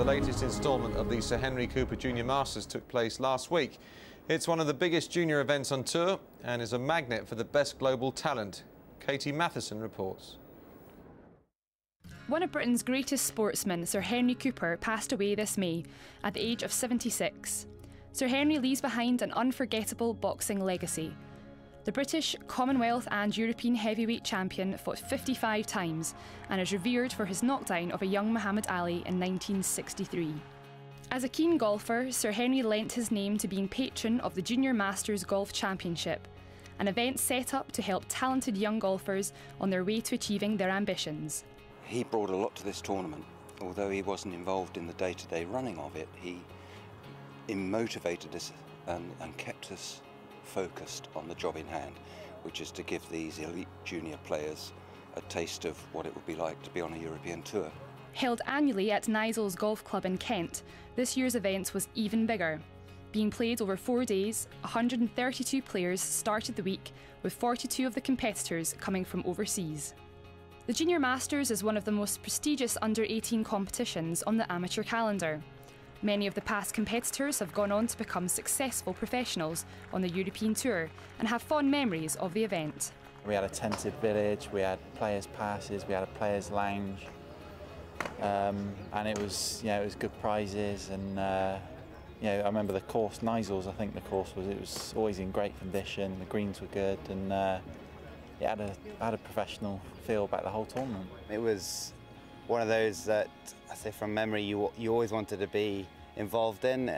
latest instalment of the Sir Henry Cooper Junior Masters took place last week. It's one of the biggest junior events on tour and is a magnet for the best global talent. Katie Matheson reports. One of Britain's greatest sportsmen, Sir Henry Cooper, passed away this May at the age of 76. Sir Henry leaves behind an unforgettable boxing legacy. The British, Commonwealth and European heavyweight champion fought 55 times and is revered for his knockdown of a young Muhammad Ali in 1963. As a keen golfer, Sir Henry lent his name to being patron of the Junior Masters Golf Championship, an event set up to help talented young golfers on their way to achieving their ambitions. He brought a lot to this tournament. Although he wasn't involved in the day-to-day running of it, he motivated us and kept us focused on the job in hand, which is to give these elite junior players a taste of what it would be like to be on a European tour. Held annually at Knizel's Golf Club in Kent, this year's event was even bigger. Being played over 4 days, 132 players started the week, with 42 of the competitors coming from overseas. The Junior Masters is one of the most prestigious under-18 competitions on the amateur calendar. Many of the past competitors have gone on to become successful professionals on the European Tour and have fond memories of the event. We had a tented village, we had players' passes, we had a players' lounge, and it was good prizes. And I remember the course, Knizel's, I think the course was always in great condition. The greens were good, and it had a professional feel about the whole tournament. It was one of those that, I say from memory, you always wanted to be involved in.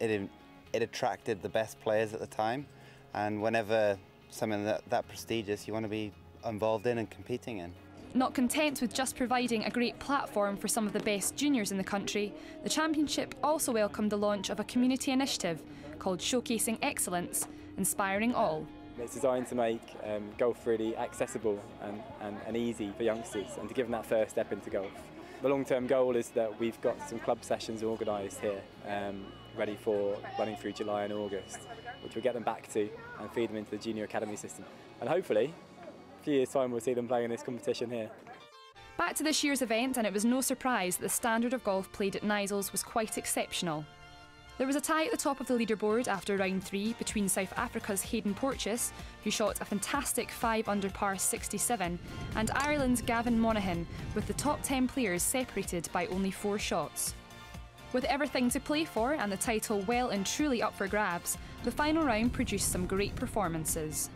It attracted the best players at the time, and whenever something that prestigious, you want to be involved in and competing in. Not content with just providing a great platform for some of the best juniors in the country, the championship also welcomed the launch of a community initiative called Showcasing Excellence, inspiring all. It's designed to make golf really accessible and easy for youngsters, and to give them that first step into golf. The long-term goal is that we've got some club sessions organised here, ready for running through July and August, which we'll get them back to and feed them into the junior academy system. And hopefully, a few years' time, we'll see them playing in this competition here. Back to this year's event, and it was no surprise that the standard of golf played at Knizel's was quite exceptional. There was a tie at the top of the leaderboard after round 3 between South Africa's Hayden Porteous, who shot a fantastic 5 under par 67, and Ireland's Gavin Monaghan, with the top 10 players separated by only 4 shots. With everything to play for and the title well and truly up for grabs, the final round produced some great performances.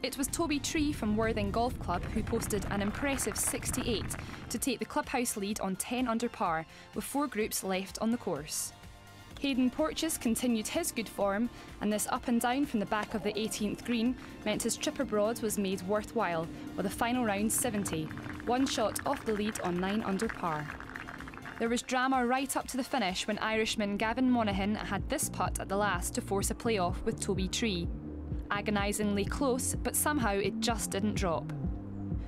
It was Toby Tree from Worthing Golf Club who posted an impressive 68 to take the clubhouse lead on 10 under par, with 4 groups left on the course. Hayden Porteous continued his good form, and this up and down from the back of the 18th green meant his trip abroad was made worthwhile, with a final round 70, 1 shot off the lead on 9 under par. There was drama right up to the finish when Irishman Gavin Monaghan had this putt at the last to force a playoff with Toby Tree. Agonisingly close, but somehow it just didn't drop.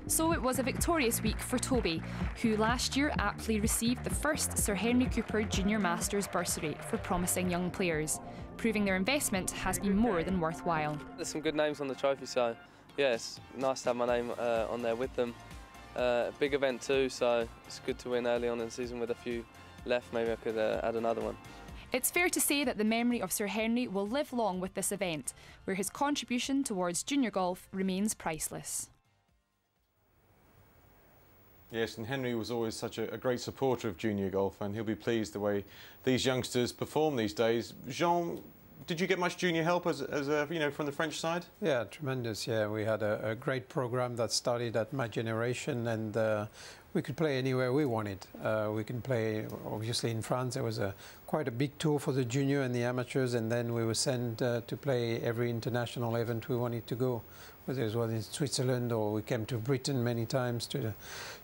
So it was a victorious week for Toby, who last year aptly received the first Sir Henry Cooper Junior Masters bursary for promising young players, proving their investment has been more than worthwhile. There's some good names on the trophy, so yeah, it's nice to have my name on there with them. Big event too, so it's good to win early on in the season with a few left. Maybe I could add another one. It's fair to say that the memory of Sir Henry will live long with this event, where his contribution towards junior golf remains priceless. Yes, and Henry was always such a great supporter of junior golf, and he'll be pleased the way these youngsters perform these days. Jean, did you get much junior help as from the French side? Yeah, tremendous. Yeah, we had a great program that started at my generation, and we could play anywhere we wanted. We can play, obviously, in France. There was quite a big tour for the junior and the amateurs, and then we were sent to play every international event we wanted to go, whether it was in Switzerland or we came to Britain many times to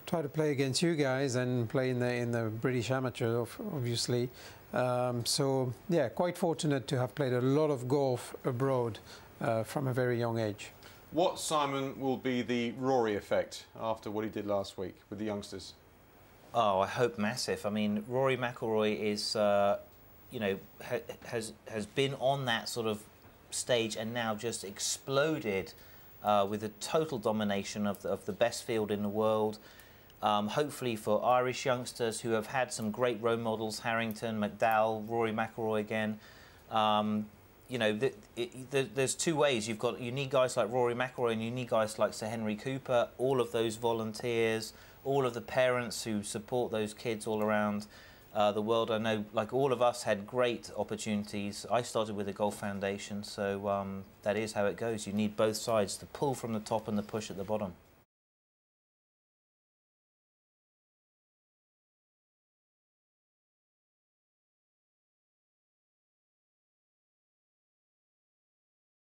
try to play against you guys and play in the British amateur, obviously. So, yeah, quite fortunate to have played a lot of golf abroad from a very young age. What, Simon, will be the Rory effect after what he did last week with the youngsters? Oh, I hope massive. I mean, Rory McIlroy is, you know, has been on that sort of stage and now just exploded with a total domination of the best field in the world. Hopefully for Irish youngsters who have had some great role models, Harrington, McDowell, Rory McIlroy again. You know, there's two ways. You need guys like Rory McIlroy and you need guys like Sir Henry Cooper, all of those volunteers, all of the parents who support those kids all around the world. I know, like, all of us had great opportunities. I started with the Golf Foundation, so that is how it goes. You need both sides, the pull from the top and the push at the bottom.